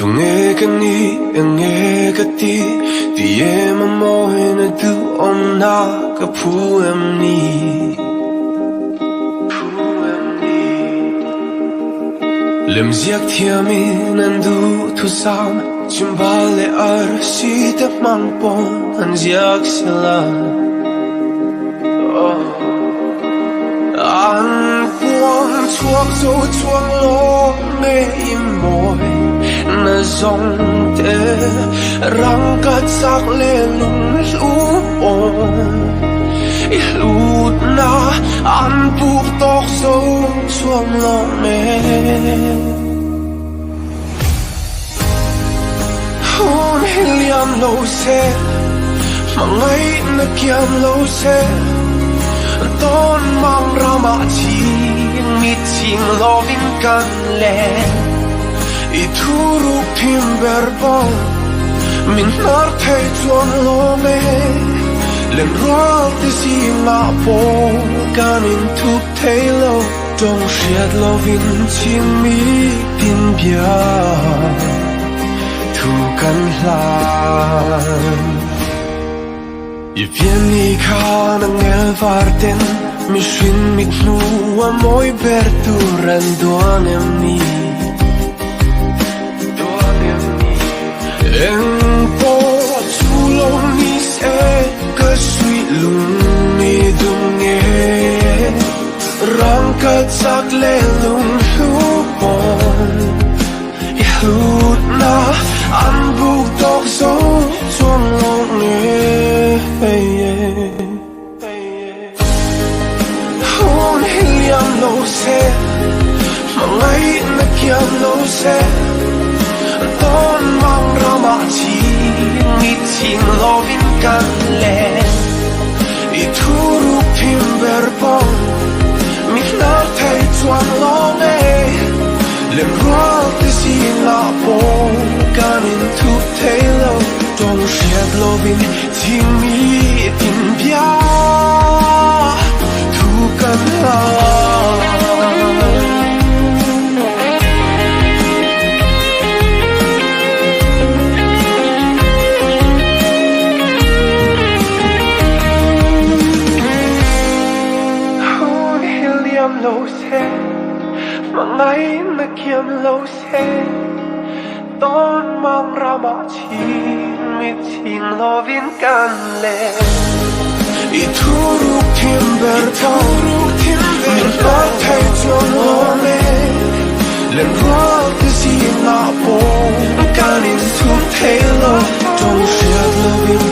nghe cái ni nghe cái ti em mà môi na tu om na cái phu em ni lem ziak thia mi nan du thu sam chim ba le ar si te mang pon an ziak sala an quang chuak zo chuang lo me im môi na zong te răng ka chak le lung lu on lut na an buk tok zo chuang lo me hôn liam lo se mà ngay na kiam lo se ton mang ra ma chi mi ching lo vin kan le I thuru phim berbo min nar thei chuan lo me len rual te si ma po kan in thuk thei lo dong shiat lo vin chim mi tin bia thu kan hlan I viên ni kha na ngel varten mi shin mit nu a moi ber tu ran duan em ni em po chu lo ni se ka sui lung ni dung nghe rang ka chak le lung lu pon I hlut na an buk tok zo chuang lo nghe hôn liam lo se mà ngay na kiam lo se ton mang ra ma chi mi ching lo vin kan le I thuru phim berbo mi na thei chuan lo me len rual te si la po kan in thuk thei lo dong shiat lo vin chim mi tin bia thu kan la lo se mà ngay na kiam lo se ton mang ra ma chi mi ching lo vin kan le I thuru phim berbo min na thei chuan lo me len rual te si na po kan in thuk thei lo dong shiat lo vin